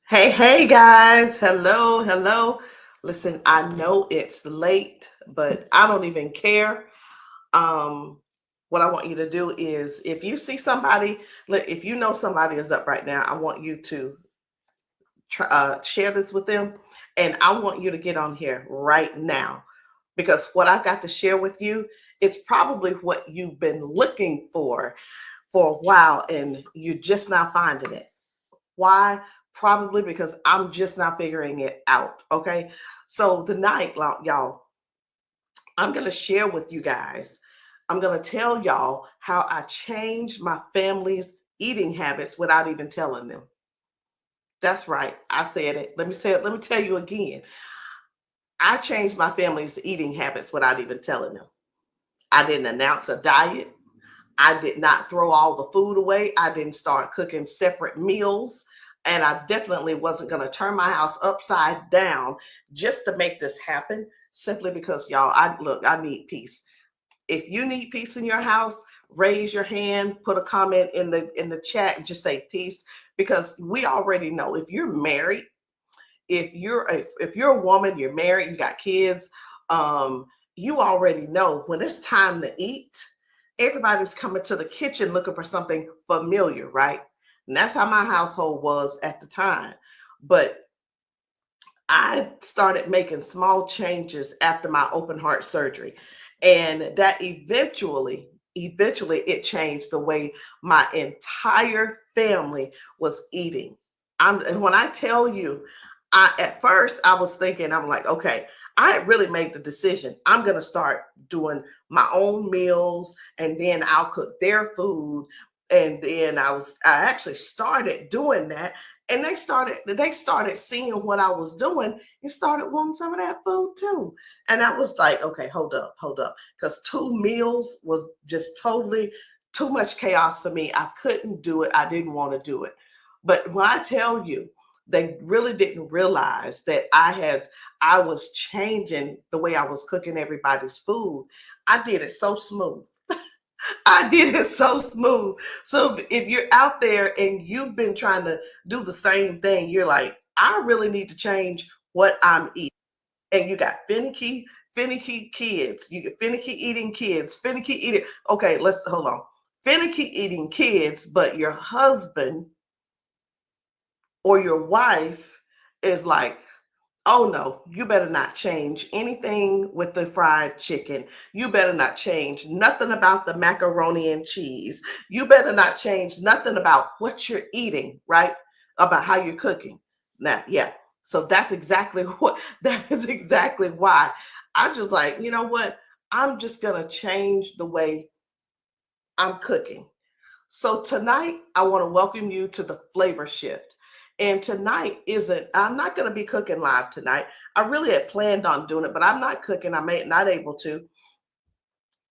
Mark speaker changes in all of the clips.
Speaker 1: Hey guys. Hello, hello. Listen, I know it's late, but I don't even care. Um, what I want you to do is if you see somebody, if you know somebody is up right now, I want you to share this with them. And I want you to get on here right now because what I've got to share with you is probably what you've been looking for a while and you're just not finding it. Why? Probably because I'm just not figuring it out. Okay. So tonight, y'all, I'm going to share with you guys, I'm going to tell y'all how I changed my family's eating habits without even telling them. That's right. I said it. Let me tell you again. I changed my family's eating habits without even telling them. I didn't announce a diet. I did not throw all the food away. I didn't start cooking separate meals. And I definitely wasn't going to turn my house upside down just to make this happen, simply because y'all, I need peace. If you need peace in your house, raise your hand, put a comment in the chat and just say peace, because we already know if you're married, if you're a woman, you're married, you got kids, um, you already know when it's time to eat, everybody's coming to the kitchen looking for something familiar, right? And that's how my household was at the time. But I started making small changes after my open heart surgery. And that eventually it changed the way my entire family was eating. And when I tell you, at first I was thinking, I'm like, okay, I had really made the decision. I'm gonna start doing my own meals and then I'll cook their food. And then I actually started doing that, and they started seeing what I was doing and started wanting some of that food too. And I was like, okay, hold up, because two meals was just totally too much chaos for me. I couldn't do it. I didn't want to do it. But when I tell you, they really didn't realize that I was changing the way I was cooking everybody's food. I did it so smooth. I did it so smooth. So if you're out there and you've been trying to do the same thing, you're like, I really need to change what I'm eating. And you got finicky kids. You get finicky eating kids, finicky eating. Okay, let's hold on. Finicky eating kids, but your husband or your wife is like, oh no, you better not change anything with the fried chicken. You better not change nothing about the macaroni and cheese. You better not change nothing about what you're eating, right? About how you're cooking. Now, yeah. So that's exactly what that is exactly why I'm just like, you know what? I'm just gonna change the way I'm cooking. So tonight, I want to welcome you to the flavor shift. And tonight isn't, I'm not going to be cooking live tonight. I really had planned on doing it, but I'm not cooking. I may not able to.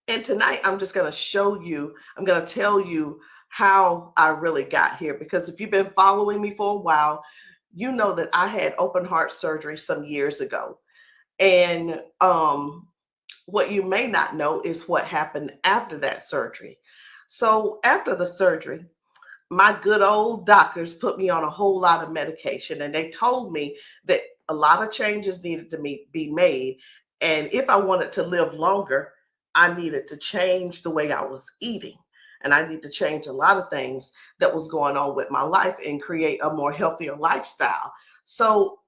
Speaker 1: And tonight, I'm just going to show you, I'm going to tell you how I really got here. Because if you've been following me for a while, you know that I had open heart surgery some years ago. And what you may not know is what happened after that surgery. So after the surgery, my good old doctors put me on a whole lot of medication, and they told me that a lot of changes needed to be made. And if I wanted to live longer, I needed to change the way I was eating. And I need to change a lot of things that was going on with my life and create a more healthier lifestyle. So,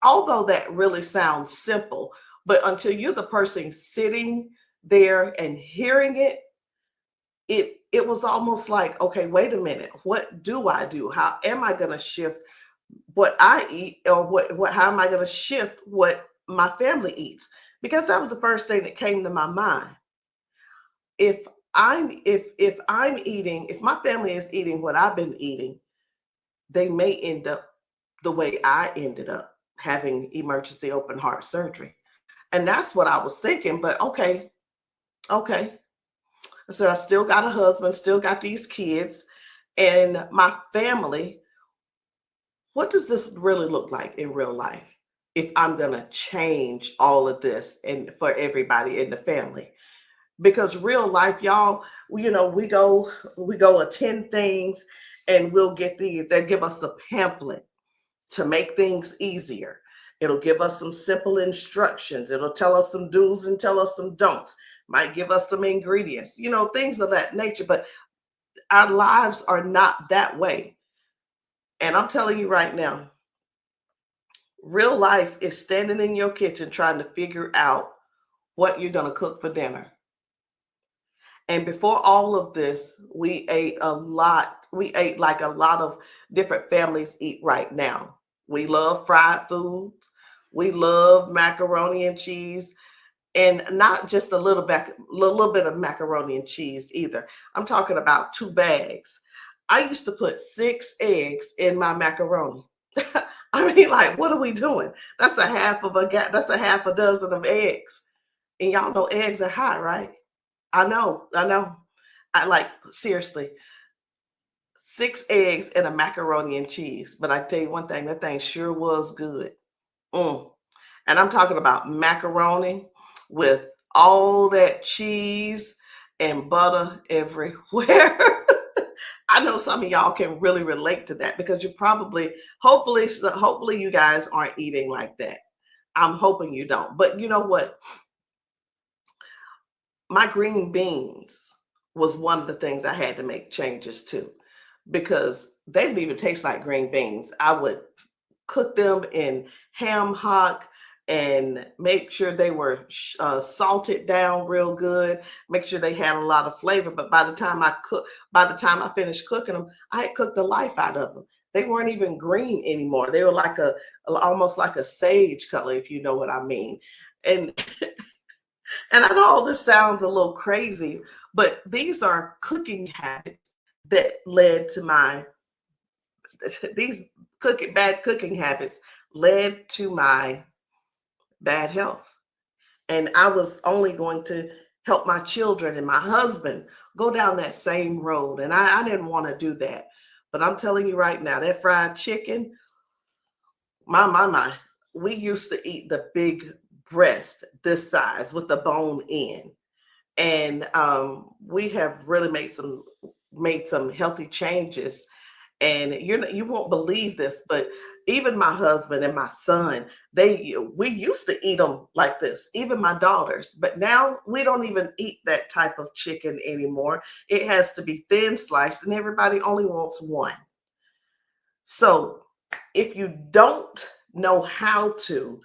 Speaker 1: although that really sounds simple, but until you're the person sitting there and hearing it, it was almost like, okay, wait a minute, what do I do? How am I going to shift what I eat, or what how am I going to shift what my family eats? Because that was the first thing that came to my mind. If I'm eating, if my family is eating what I've been eating, they may end up the way I ended up, having emergency open heart surgery. And that's what I was thinking. But okay, okay, I said, I still got a husband, still got these kids, and my family. What does this really look like in real life if I'm going to change all of this and for everybody in the family? Because real life, y'all, we go attend things, and we'll get these, they give us the pamphlet, to make things easier. It'll give us some simple instructions. It'll tell us some do's and tell us some don'ts. Might give us some ingredients, things of that nature. But our lives are not that way. And I'm telling you right now, real life is standing in your kitchen trying to figure out what you're going to cook for dinner. And before all of this, we ate a lot. We ate like a lot of different families eat right now. We love fried foods. We love macaroni and cheese, and not just little bit of macaroni and cheese either. I'm talking about 2 bags. I used to put 6 eggs in my macaroni. I mean, like, what are we doing? That's a half a dozen of eggs. And y'all know eggs are high, right? I know. I like, seriously, 6 eggs and a macaroni and cheese. But I tell you one thing, that thing sure was good. Mm. And I'm talking about macaroni with all that cheese and butter everywhere. I know some of y'all can really relate to that because you probably, hopefully you guys aren't eating like that. I'm hoping you don't. But you know what? My green beans was one of the things I had to make changes to because they didn't even taste like green beans. I would cook them in ham hock and make sure they were salted down real good, make sure they had a lot of flavor. But by the time I finished cooking them, I had cooked the life out of them. They weren't even green anymore. They were like almost like a sage color, if you know what I mean. And and I know all this sounds a little crazy, but these are cooking habits that led to these bad cooking habits led to my bad health. And I was only going to help my children and my husband go down that same road. And I didn't want to do that. But I'm telling you right now, that fried chicken, my, we used to eat the big breast this size with the bone in. And we have really made some healthy changes. And you won't believe this, but even my husband and my son, we used to eat them like this, even my daughters. But now we don't even eat that type of chicken anymore. It has to be thin sliced, and everybody only wants one. So if you don't know how to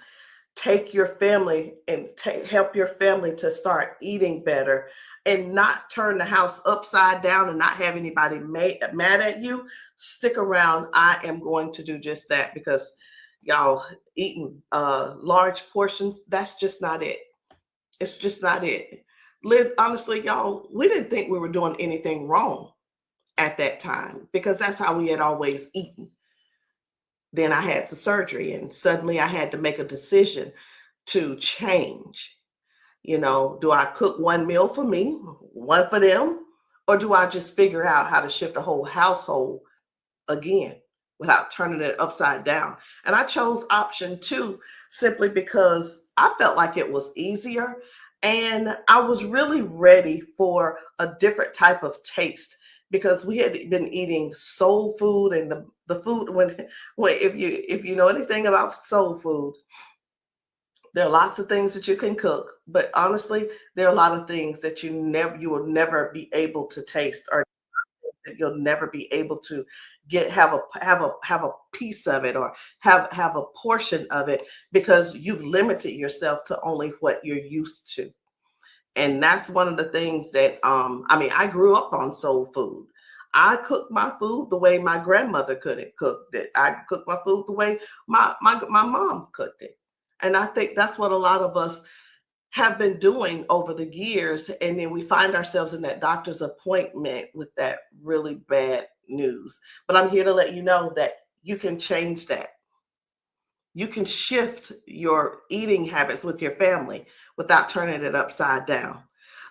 Speaker 1: take your family and help your family to start eating better and not turn the house upside down and not have anybody mad at you, stick around. I am going to do just that because y'all eating large portions, that's just not it. It's just not it. Honestly, y'all, we didn't think we were doing anything wrong at that time because that's how we had always eaten. Then I had the surgery and suddenly I had to make a decision to change. Do I cook one meal for me, one for them, or do I just figure out how to shift a whole household again without turning it upside down? And I chose option 2 simply because I felt like it was easier and I was really ready for a different type of taste because we had been eating soul food, and the food when if you know anything about soul food, there are lots of things that you can cook, but honestly, there are a lot of things that you will never be able to taste, or that you'll never be able to have a piece of it, or have a portion of it, because you've limited yourself to only what you're used to. And that's one of the things that I mean, I grew up on soul food. I cooked my food the way my grandmother cooked it. I cooked my food the way my mom cooked it. And I think that's what a lot of us have been doing over the years. And then we find ourselves in that doctor's appointment with that really bad news. But I'm here to let you know that you can change that. You can shift your eating habits with your family without turning it upside down.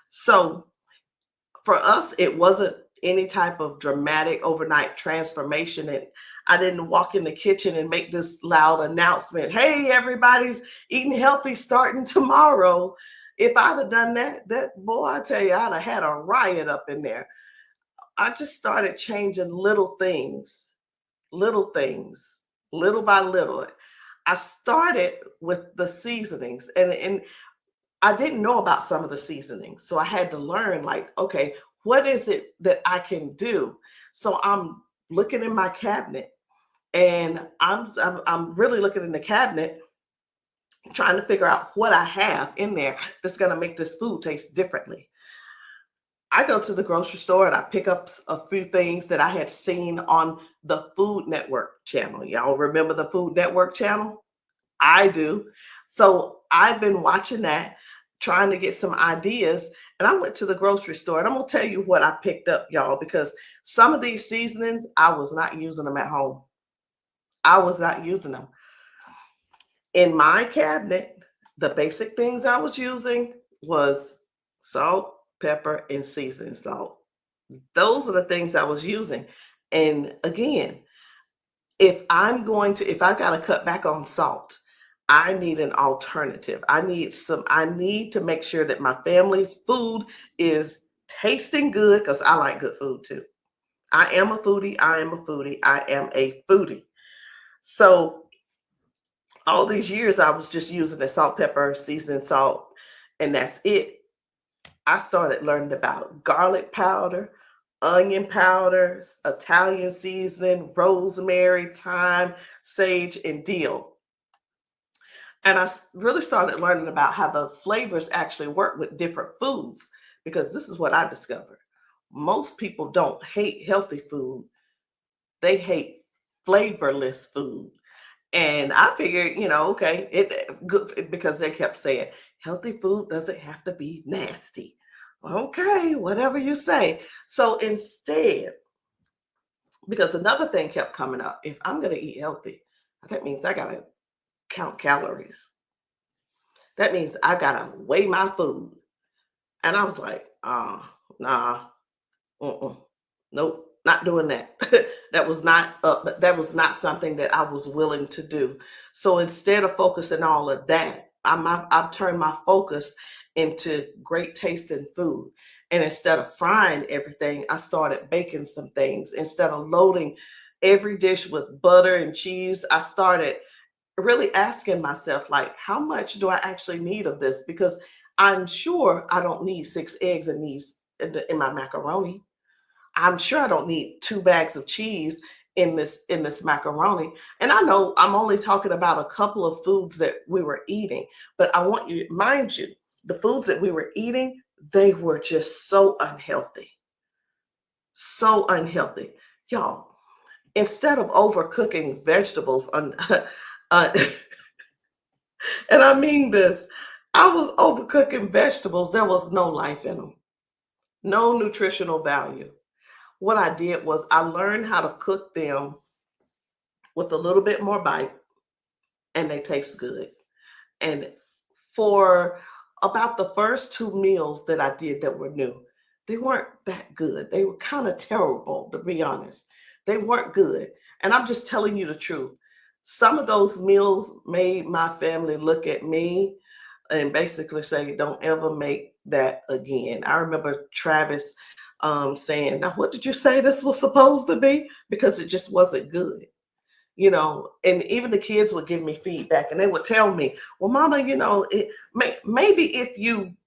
Speaker 1: So for us, it wasn't any type of dramatic overnight transformation. And I didn't walk in the kitchen and make this loud announcement, hey, everybody's eating healthy starting tomorrow. If I'd have done that, boy, I tell you, I'd have had a riot up in there. I just started changing little things little by little. I started with the seasonings, and I didn't know about some of the seasonings. So I had to learn, like, okay, what is it that I can do? So I'm looking in my cabinet, and I'm really looking in the cabinet, trying to figure out what I have in there that's going to make this food taste differently. I go to the grocery store and I pick up a few things that I had seen on the Food Network channel. Y'all remember the Food Network channel? I do. So I've been watching that, trying to get some ideas. And I went to the grocery store, and I'm going to tell you what I picked up, y'all, because some of these seasonings, I was not using them at home. I was not using them. In my cabinet, the basic things I was using was salt, pepper, and seasoning salt. Those are the things I was using. And again, if I've got to cut back on salt, I need an alternative. I need to make sure that my family's food is tasting good, because I like good food too. I am a foodie. I am a foodie. I am a foodie. So all these years I was just using the salt, pepper, seasoning salt, and that's it. I started learning about garlic powder, onion powders, Italian seasoning, rosemary, thyme, sage, and dill. And I really started learning about how the flavors actually work with different foods, because this is what I discovered. Most people don't hate healthy food, they hate flavorless food. And I figured, okay, it good, because they kept saying healthy food doesn't have to be nasty. Okay, whatever you say. So instead, because another thing kept coming up, if I'm going to eat healthy, that means I got to count calories. That means I got to weigh my food. And I was like, nah, nope, not doing that. That was not something that I was willing to do. So instead of focusing all of that, I've turned my focus into great tasting food. And instead of frying everything, I started baking some things. Instead of loading every dish with butter and cheese, I started really asking myself, like, how much do I actually need of this? Because I'm sure I don't need 6 eggs in my macaroni. I'm sure I don't need 2 bags of cheese in this macaroni. And I know I'm only talking about a couple of foods that we were eating, but I want you, mind you, the foods that we were eating, they were just so unhealthy. So unhealthy. Y'all, instead of overcooking vegetables uh, and I mean this, I was overcooking vegetables. There was no life in them, no nutritional value. What I did was I learned how to cook them with a little bit more bite, and they taste good. And for about the first 2 meals that I did that were new, they weren't that good. They were kind of terrible, to be honest. They weren't good. And I'm just telling you the truth. Some of those meals made my family look at me and basically say, don't ever make that again. I remember Travis saying, now, what did you say this was supposed to be? Because it just wasn't good. And even the kids would give me feedback, and they would tell me, well, mama, maybe if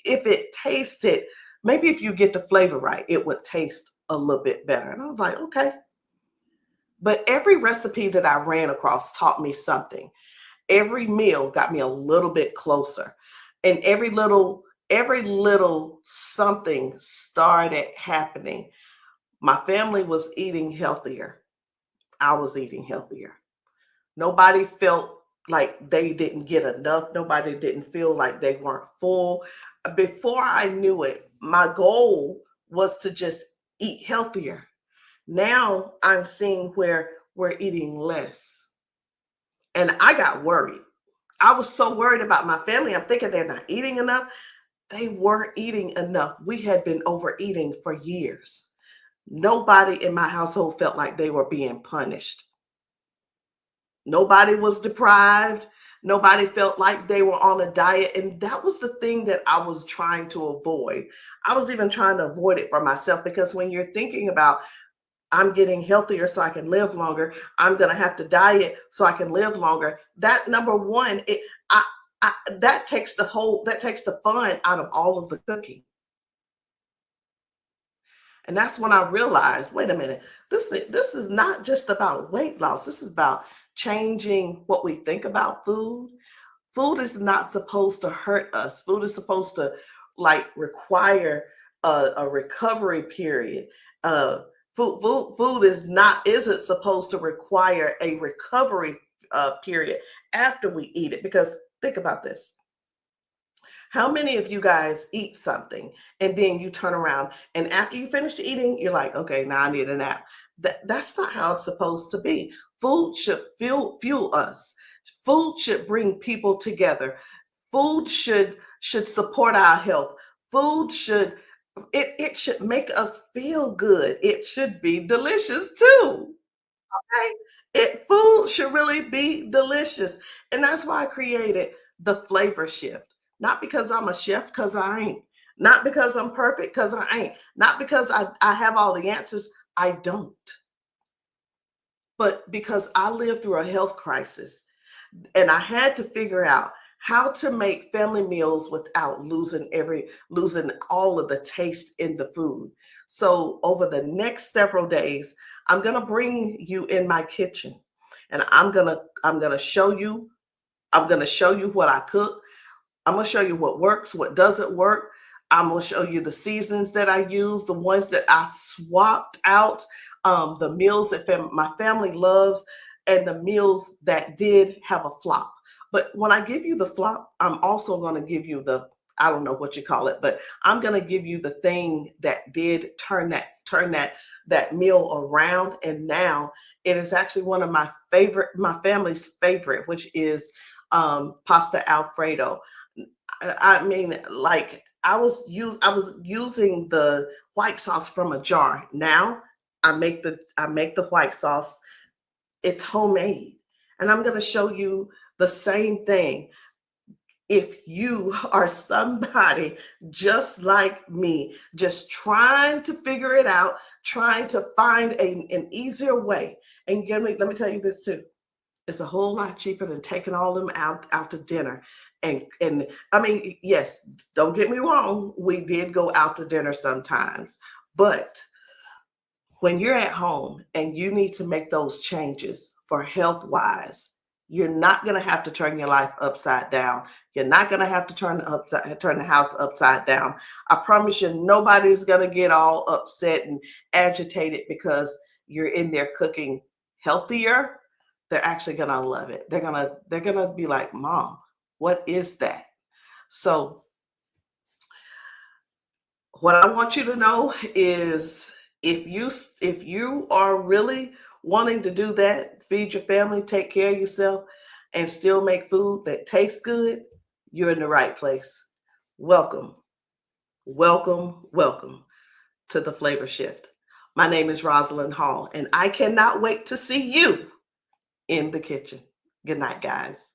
Speaker 1: it tasted, maybe if you get the flavor right, it would taste a little bit better. And I was like, okay. But every recipe that I ran across taught me something. Every meal got me a little bit closer, and every little something started happening. My family was eating healthier. I was eating healthier. Nobody felt like they didn't get enough. Nobody didn't feel like they weren't full. Before I knew it, my goal was to just eat healthier. Now I'm seeing where we're eating less. And I got worried. I was so worried about my family. I'm thinking they're not eating enough. They weren't eating enough. We had been overeating for years. Nobody in my household felt like they were being punished. Nobody was deprived. Nobody felt like they were on a diet. And that was the thing that I was trying to avoid. I was even trying to avoid it for myself, because when you're thinking about, I'm getting healthier so I can live longer. I'm going to have to diet so I can live longer. That number one, that takes the fun out of all of the cooking. And that's when I realized, wait a minute, this is not just about weight loss. This is about changing what we think about food. Food is not supposed to hurt us. Food is supposed to like require a recovery period. Food isn't supposed to require a recovery period after we eat it. Because think about this. How many of you guys eat something and then you turn around and after you finish eating, you're like, okay, now I need a nap. That's not how it's supposed to be. Food should fuel us. Food should bring people together. Food should support our health. Food should make us feel good. It should be delicious too. Okay? Food should really be delicious. And that's why I created the flavor shift. Not because I'm a chef, because I ain't. Not because I'm perfect, because I ain't. Not because I have all the answers. I don't. But because I lived through a health crisis and I had to figure out how to make family meals without losing all of the taste in the food. So over the next several days, I'm going to bring you in my kitchen and I'm going to show you what I cook. I'm going to show you what works, what doesn't work. I'm going to show you the seasons that I use, the ones that I swapped out, the meals that my family loves, and the meals that did have a flop. But when I give you the flop, I'm also going to give you I don't know what you call it, but I'm going to give you the thing that did turn that meal around. And now it is actually one of my family's favorite, which is pasta Alfredo. I mean, like I was using the white sauce from a jar. Now I make the white sauce. It's homemade. And I'm going to show you the same thing. If you are somebody just like me, just trying to figure it out, trying to find an easier way. And let me tell you this too. It's a whole lot cheaper than taking all them out to dinner. And I mean, yes, don't get me wrong. We did go out to dinner sometimes, but when you're at home and you need to make those changes for health wise, you're not going to have to turn your life upside down. You're not going to have to turn the house upside down. I promise you, nobody's going to get all upset and agitated because you're in there cooking healthier. They're actually going to love it. They're going to be like, Mom, what is that? So what I want you to know is if you are really wanting to do that, feed your family, take care of yourself, and still make food that tastes good, you're in the right place. Welcome, welcome, welcome to the Flavor Shift. My name is Rosalind Hall, and I cannot wait to see you in the kitchen. Good night, guys.